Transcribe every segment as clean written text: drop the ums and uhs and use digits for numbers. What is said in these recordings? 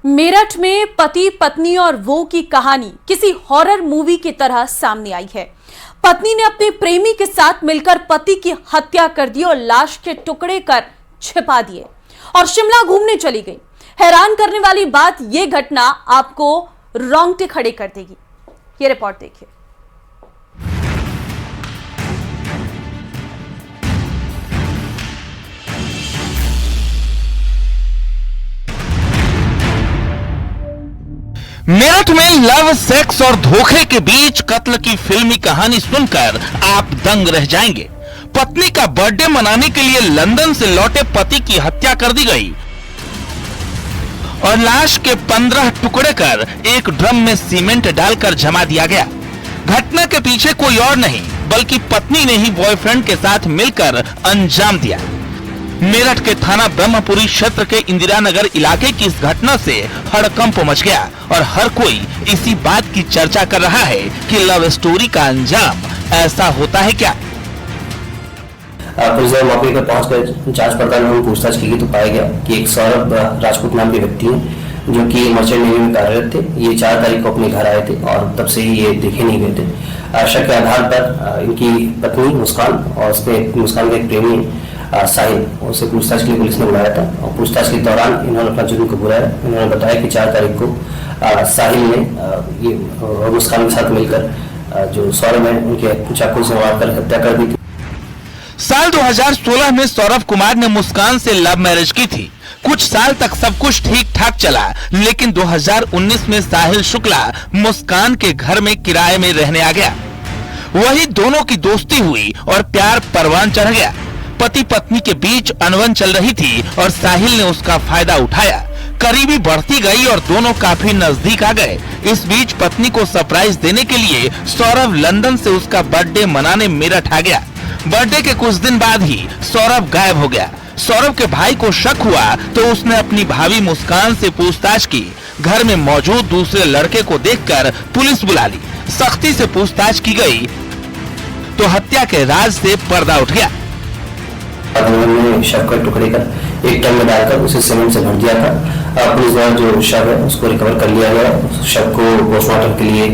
मेरठ में पति पत्नी और वो की कहानी किसी हॉरर मूवी की तरह सामने आई है। पत्नी ने अपने प्रेमी के साथ मिलकर पति की हत्या कर दी और लाश के टुकड़े कर छिपा दिए और शिमला घूमने चली गई। हैरान करने वाली बात यह घटना आपको रोंगटे खड़े कर देगी। ये रिपोर्ट देखिए। मेरठ में लव, सेक्स और धोखे के बीच कत्ल की फिल्मी कहानी सुनकर आप दंग रह जाएंगे। पत्नी का बर्थडे मनाने के लिए लंदन से लौटे पति की हत्या कर दी गई और लाश के 15 टुकड़े कर एक ड्रम में सीमेंट डालकर जमा दिया गया। घटना के पीछे कोई और नहीं बल्कि पत्नी ने ही बॉयफ्रेंड के साथ मिलकर अंजाम दिया। मेरठ के थाना ब्रह्मपुरी क्षेत्र के इंदिरा नगर इलाके की इस घटना से हड़कंप मच गया और हर कोई इसी बात की चर्चा कर रहा है कि लव स्टोरी का अंजाम ऐसा होता है क्या। पुलिस ने मौके पर पहुंचकर जांच पड़ताल में पूछताछ की तो पाया गया कि एक सौरभ राजपूत नाम के व्यक्ति हैं जो कि मर्चेंट नेवी में कार्यरत थे। ये 4 तारीख को अपने घर आए थे और तब से ही ये देखे नहीं गए थे। शक के आधार पर इनकी पत्नी मुस्कान और उसमें मुस्कान का एक प्रेमी साहिल, उनसे पूछताछ के लिए पुलिस ने बुलाया था और पूछताछ के दौरान इन्होंने अपना जुर्म कबूला है। इन्होंने बताया कि 4 तारीख को साहिल ने ये मुस्कान के साथ मिलकर जो सौरभ है उनके चाकू से मारकर हत्या कर दी थी। साल 2016 में सौरभ कुमार ने मुस्कान से लव मैरिज की थी। कुछ साल तक सब कुछ ठीक ठाक चला, लेकिन 2019 में साहिल शुक्ला मुस्कान के घर में किराए में रहने आ गया। वही दोनों की दोस्ती हुई और प्यार परवान चढ़ गया। पति पत्नी के बीच अनबन चल रही थी और साहिल ने उसका फायदा उठाया। करीबी बढ़ती गई और दोनों काफी नजदीक आ गए। इस बीच पत्नी को सरप्राइज देने के लिए सौरभ लंदन से उसका बर्थडे मनाने मेरठ आ गया। बर्थडे के कुछ दिन बाद ही सौरभ गायब हो गया। सौरभ के भाई को शक हुआ तो उसने अपनी भाभी मुस्कान से पूछताछ की। घर में मौजूद दूसरे लड़के को देखकर पुलिस बुला ली। सख्ती से पूछताछ की गई तो हत्या के राज से पर्दा उठ गया। उन्होंने शव का टुकड़े कर एक टन में डालकर उसे सीमेंट से भर दिया था। पुलिस द्वारा जो शव है उसको रिकवर कर लिया गया। शव को पोस्टमार्टम के लिए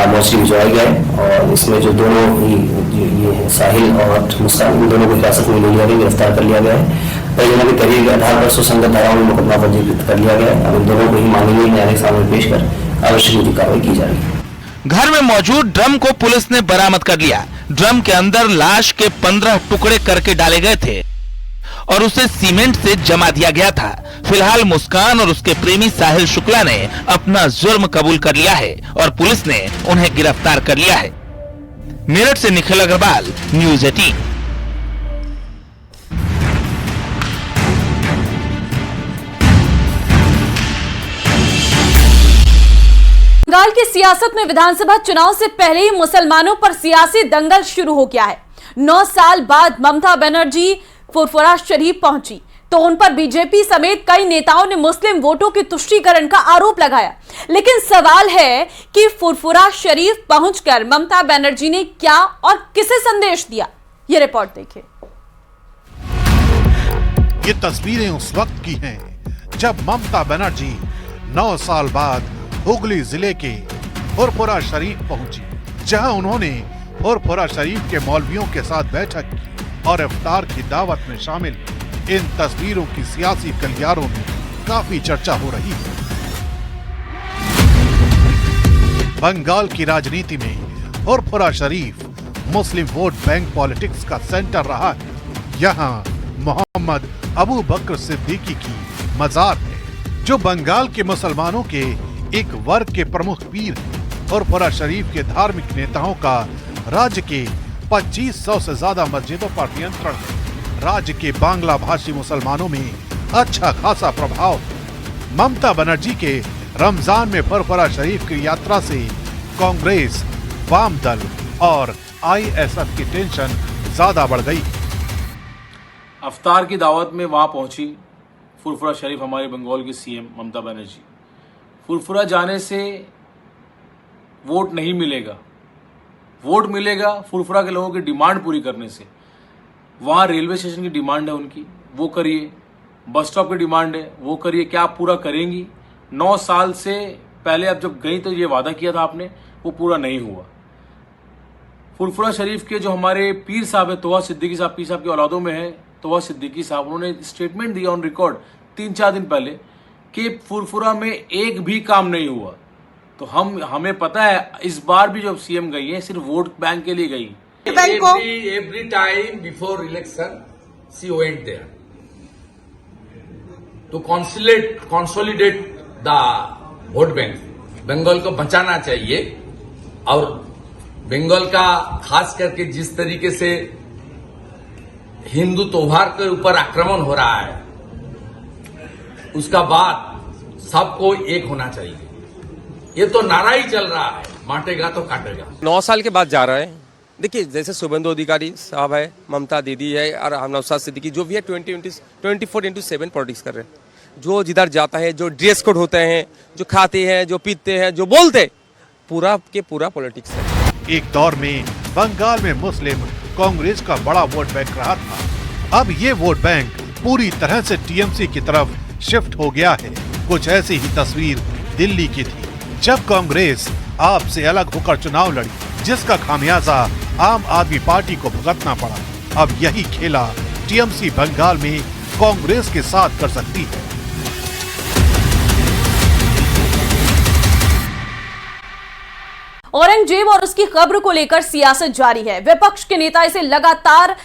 मोर्चरी भिजवाया गया है और इसमें जो दोनों ये साहिल और मुस्कान, इन दोनों को हिरासत में ले लिया गया, गिरफ्तार कर लिया गया है। परिजनों के करीब के आधार पर सुसंगत धाराओं में मुकदमा पंजीकृत कर लिया गया है। अब इन दोनों को ही माननीय न्यायालय के सामने पेश कर आवश्यक विधिक कार्रवाई की जा रही है। घर में मौजूद ड्रम को पुलिस ने बरामद कर लिया। ड्रम के अंदर लाश के 15 टुकड़े करके डाले गए थे और उसे सीमेंट से जमा दिया गया था। फिलहाल मुस्कान और उसके प्रेमी साहिल शुक्ला ने अपना जुर्म कबूल कर लिया है और पुलिस ने उन्हें गिरफ्तार कर लिया है। मेरठ से निखिल अग्रवाल, न्यूज़ 18। बंगाल की सियासत में विधानसभा चुनाव से पहले ही मुसलमानों पर सियासी दंगल शुरू हो गया है। 9 साल बाद ममता बनर्जी फुरफुरा शरीफ पहुंची तो उन पर बीजेपी समेत कई नेताओं ने मुस्लिम वोटों के तुष्टीकरण का आरोप लगाया। लेकिन सवाल है कि फुरफुरा शरीफ पहुंचकर ममता बनर्जी ने क्या और किसे संदेश दिया। यह रिपोर्ट देखिए। ये तस्वीरें उस वक्त की हैं जब ममता बनर्जी 9 साल बाद हुगली जिले के फुरफुरा शरीफ पहुंची, जहां उन्होंने फुरफुरा शरीफ के मौलवियों के साथ बैठक की और इफ्तार की दावत में शामिल। इन तस्वीरों की सियासी गलियारों में काफी चर्चा हो रही है। बंगाल की राजनीति में फुरफुरा शरीफ मुस्लिम वोट बैंक पॉलिटिक्स का सेंटर रहा है। यहाँ मोहम्मद अबू बकर सिद्दीकी की मजार है जो बंगाल के मुसलमानों के एक वर्ग के प्रमुख पीर हैं। फुरफुरा शरीफ के धार्मिक नेताओं का राज्य के 2500 से ज्यादा मस्जिदों पर नियंत्रण है। राज्य के बांग्ला भाषी मुसलमानों में अच्छा खासा प्रभाव है। ममता बनर्जी के रमजान में फुरफुरा शरीफ की यात्रा से कांग्रेस, वाम दल और आईएसएफ की टेंशन ज्यादा बढ़ गई। अफ्तार की दावत में वहां पहुंची फुरफुरा शरीफ, हमारे बंगाल की सीएम ममता बनर्जी। फुरफुरा जाने से वोट नहीं मिलेगा, वोट मिलेगा फुरफुरा के लोगों की डिमांड पूरी करने से। वहां रेलवे स्टेशन की डिमांड है उनकी, वो करिए। बस स्टॉप की डिमांड है, वो करिए। क्या आप पूरा करेंगी? 9 साल से पहले अब जब गई तो ये वादा किया था आपने, वो पूरा नहीं हुआ। फुरफुरा शरीफ के जो हमारे पीर साहब है, तोहा सिद्दीकी साहब, पीर साहब की औलादों में है तोहा सिद्दीकी साहब, उन्होंने स्टेटमेंट दिया ऑन रिकॉर्ड 3-4 दिन पहले कि फुरफुरा में एक भी काम नहीं हुआ। तो हमें पता है इस बार भी जब सीएम गई है सिर्फ वोट बैंक के लिए गई। Every time before election, she went there to consolidate the vote bank. Bengal को बचाना चाहिए और बंगाल का खास करके जिस तरीके से हिंदू त्योहार के ऊपर आक्रमण हो रहा है, उसका बाद सबको एक होना चाहिए। ये तो नारा ही चल रहा है, बांटेगा तो काटेगा। 9 साल के बाद जा रहा है। देखिए, जैसे शुभेंदु अधिकारी साहब है, ममता दीदी है और हम नौशाद सिद्दीकी, जो भी है 24/7 पॉलिटिक्स कर रहे हैं। जो जिधर जाता है, जो ड्रेस कोड होते हैं, जो खाते हैं, जो पीते हैं, जो बोलते, पूरा के पूरा पॉलिटिक्स है। एक दौर में बंगाल में मुस्लिम कांग्रेस का बड़ा वोट बैंक रहा था। अब ये वोट बैंक पूरी तरह से टीएमसी की तरफ शिफ्ट हो गया है। कुछ ऐसी ही तस्वीर दिल्ली की थी, जब कांग्रेस आप से अलग होकर चुनाव लड़ी, जिसका खामियाजा आम आदमी पार्टी को भुगतना पड़ा। अब यही खेला टीएमसी बंगाल में कांग्रेस के साथ कर सकती है। औरंगजेब और उसकी कब्र को लेकर सियासत जारी है। विपक्ष के नेता इसे लगातार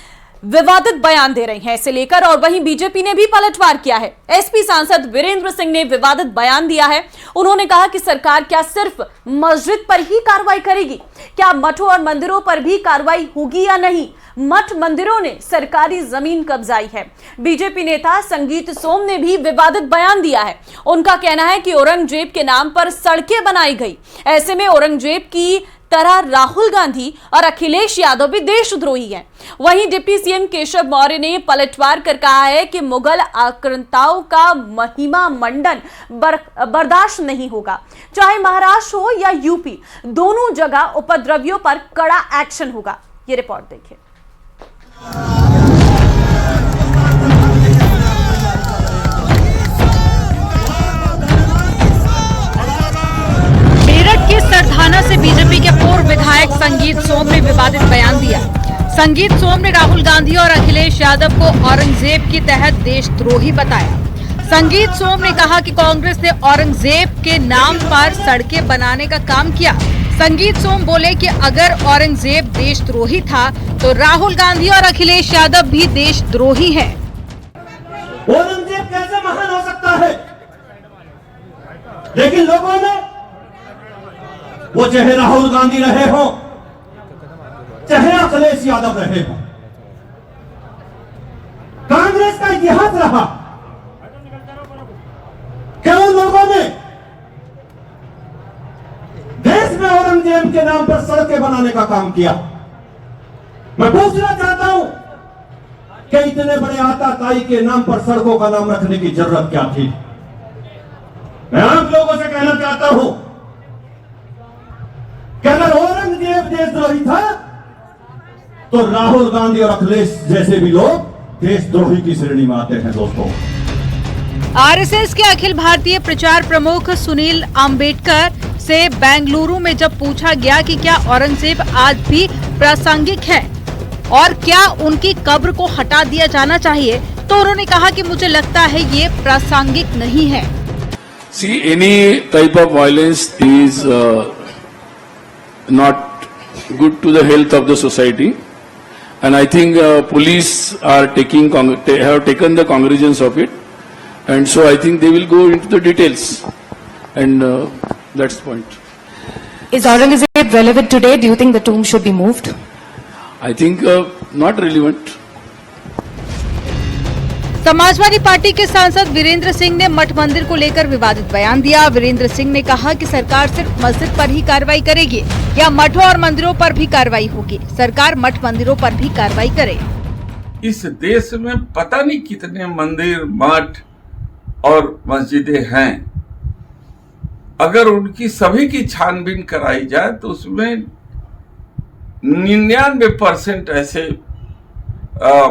विवादित बयान दे रहे हैं इसे लेकर, और वहीं बीजेपी ने भी पलटवार किया है। एसपी सांसद वीरेंद्र सिंह ने विवादित बयान दिया है। उन्होंने कहा कि सरकार क्या सिर्फ मस्जिद पर ही कार्रवाई करेगी, क्या मठों और मंदिरों पर भी कार्रवाई होगी या नहीं। मठ मंदिरों ने सरकारी जमीन कब्जाई है। बीजेपी नेता संगीत सोम ने भी विवादित बयान दिया है। उनका कहना है कि औरंगजेब के नाम पर सड़कें बनाई गई, ऐसे में औरंगजेब की तरह राहुल गांधी और अखिलेश यादव भी देशद्रोही हैं। वहीं डिप्टी सीएम केशव मौर्य ने पलटवार कर कहा है कि मुगल आक्रांताओं का महिमा मंडन बर्दाश्त नहीं होगा। चाहे महाराष्ट्र हो या यूपी, दोनों जगह उपद्रवियों पर कड़ा एक्शन होगा। ये रिपोर्ट देखिए। मेरठ के सरधाना से बीजेपी के पूर्व विधायक संगीत सोम ने विवादित बयान दिया। संगीत सोम ने राहुल गांधी और अखिलेश यादव को औरंगजेब के तहत देशद्रोही बताया। संगीत सोम ने कहा कि कांग्रेस ने औरंगजेब के नाम पर सड़कें बनाने का काम किया। संगीत सोम बोले कि अगर औरंगजेब देशद्रोही था तो राहुल गांधी और अखिलेश यादव भी देशद्रोही हैं। औरंगजेब कैसे महान हो सकता है, लेकिन लोगों ने, वो चाहे राहुल गांधी रहे हो, चाहे अखिलेश यादव रहे हो, कांग्रेस का इतिहास रहा कि उन लोगों ने देश में औरंगजेब के नाम पर सड़कें बनाने का काम किया। मैं पूछना चाहता हूं कि इतने बड़े आताताई के नाम पर सड़कों का नाम रखने की जरूरत क्या थी। मैं आप लोगों से कहना चाहता हूं कि अगर औरंगजेब देशद्रोही था तो राहुल गांधी और अखिलेश जैसे भी लोग देशद्रोही की श्रेणी में आते हैं। दोस्तों, आरएसएस के अखिल भारतीय प्रचार प्रमुख सुनील अम्बेडकर से बेंगलुरु में जब पूछा गया कि क्या औरंगजेब आज भी प्रासंगिक है और क्या उनकी कब्र को हटा दिया जाना चाहिए, तो उन्होंने कहा कि मुझे लगता है ये प्रासंगिक नहीं है। See, any type of violence is not good to the health of the society, and I think police are have taken the cognizance of it, and so I think they will go into the details, and that's the point. Is Aurangzeb relevant today? Do you think the tomb should be moved? I think not relevant. Samajwadi party के सांसद वीरेंद्र सिंह ने मठ मंदिर को लेकर विवादित बयान दिया। वीरेंद्र सिंह ने कहा कि सरकार सिर्फ मस्जिद पर ही कार्रवाई करेगी या मठों और मंदिरों पर भी कार्रवाई होगी। सरकार मठ मंदिरों पर भी कार्रवाई करे। इस देश में पता नहीं कितने मंदिर, मठ और मस्जिदें हैं। अगर उनकी सभी की छानबीन कराई जाए तो उसमें 99% ऐसे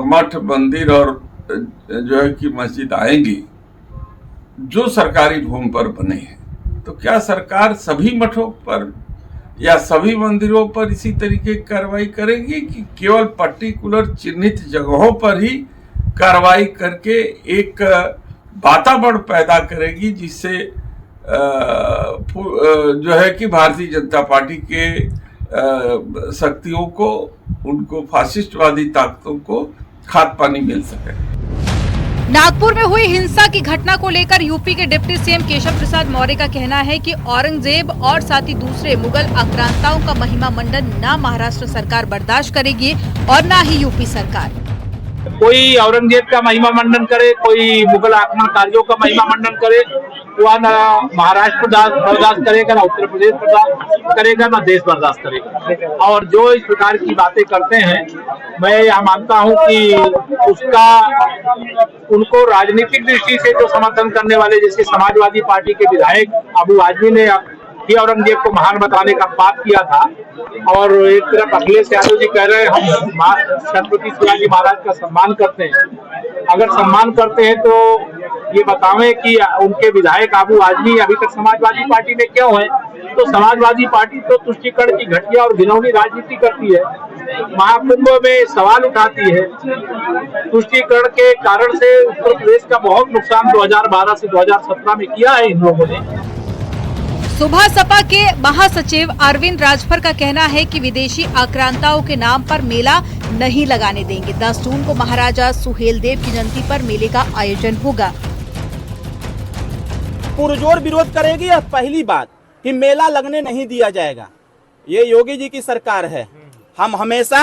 मठ, मंदिर और जो है कि मस्जिद आएंगी जो सरकारी भूमि पर बने हैं, तो क्या सरकार सभी मठों पर या सभी मंदिरों पर इसी तरीके की कार्रवाई करेगी कि केवल पर्टिकुलर चिन्हित जगहों पर ही कार्रवाई करके एक वातावरण पैदा करेगी जिससे जो है कि भारतीय जनता पार्टी के शक्तियों को, उनको फासिस्टवादी ताकतों को खाद पानी मिल सके। नागपुर में हुई हिंसा की घटना को लेकर यूपी के डिप्टी सीएम केशव प्रसाद मौर्य का कहना है कि औरंगजेब और साथ ही दूसरे मुगल आक्रांताओं का महिमा मंडन न महाराष्ट्र सरकार बर्दाश्त करेगी और न ही यूपी सरकार। कोई औरंगजेब का महिमा मंडन करे, कोई मुगल आक्रमणकारियों का महिमा मंडन करे, वह न महाराष्ट्र बर्दाश्त करेगा, ना उत्तर प्रदेश बर्दाश्त करेगा, ना देश बर्दाश्त करेगा। और जो इस प्रकार की बातें करते हैं, मैं यह मानता हूं कि उसका उनको राजनीतिक दृष्टि से जो समर्थन करने वाले, जैसे समाजवादी पार्टी के विधायक अबू आजमी ने ही औरंगजेब को महान बताने का पाप किया था, और एक तरफ अखिलेश यादव जी कह रहे हैं हम छत्रपति शिवाजी महाराज का सम्मान करते हैं। अगर सम्मान करते हैं तो ये बतावें कि उनके विधायक अबू आजमी अभी तक समाजवादी पार्टी में क्यों है? तो समाजवादी पार्टी तो तुष्टिकरण की घटिया और घिनौनी राजनीति करती है, महाकुंभ में सवाल उठाती है। तुष्टिकरण के कारण से उत्तर प्रदेश का बहुत नुकसान 2012 से 2017 में किया है इन लोगों ने। सुबह सपा के महासचिव अरविंद राजभर का कहना है कि विदेशी आक्रांताओं के नाम पर मेला नहीं लगाने देंगे। 10 जून को महाराजा सुहेलदेव की जयंती पर मेले का आयोजन होगा। पुरजोर विरोध करेगी। यह पहली बात कि मेला लगने नहीं दिया जाएगा। ये योगी जी की सरकार है। हम हमेशा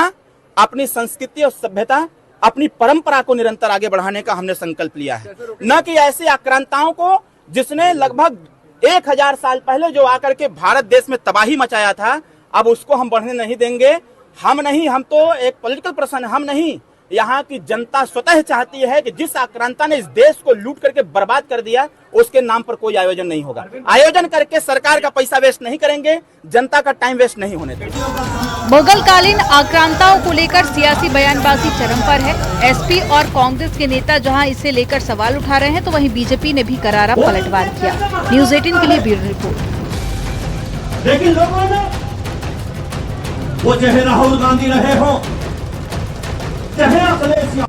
अपनी संस्कृति और सभ्यता, अपनी परंपरा को निरंतर आगे बढ़ाने का हमने संकल्प लिया है, न कि ऐसे आक्रांताओं को जिसने लगभग 1000 साल पहले जो आकर के भारत देश में तबाही मचाया था, अब उसको हम बढ़ने नहीं देंगे। हम नहीं, हम तो एक पॉलिटिकल पर्सन, हम नहीं, यहाँ की जनता स्वतः चाहती है कि जिस आक्रांता ने इस देश को लूट करके बर्बाद कर दिया, उसके नाम पर कोई आयोजन नहीं होगा। आयोजन करके सरकार का पैसा वेस्ट नहीं करेंगे, जनता का टाइम वेस्ट नहीं होने देंगे। मुगलकालीन आक्रांताओं को लेकर सियासी बयानबाजी चरम पर है। एसपी और कांग्रेस के नेता जहां इसे लेकर सवाल उठा रहे हैं, तो वहीं बीजेपी ने भी करारा पलटवार किया। न्यूज़ 18 के लिए ब्यूरो रिपोर्ट। लेकिन लोगों ने वो चाहे राहुल गांधी रहे हो, चाहे अखिलेश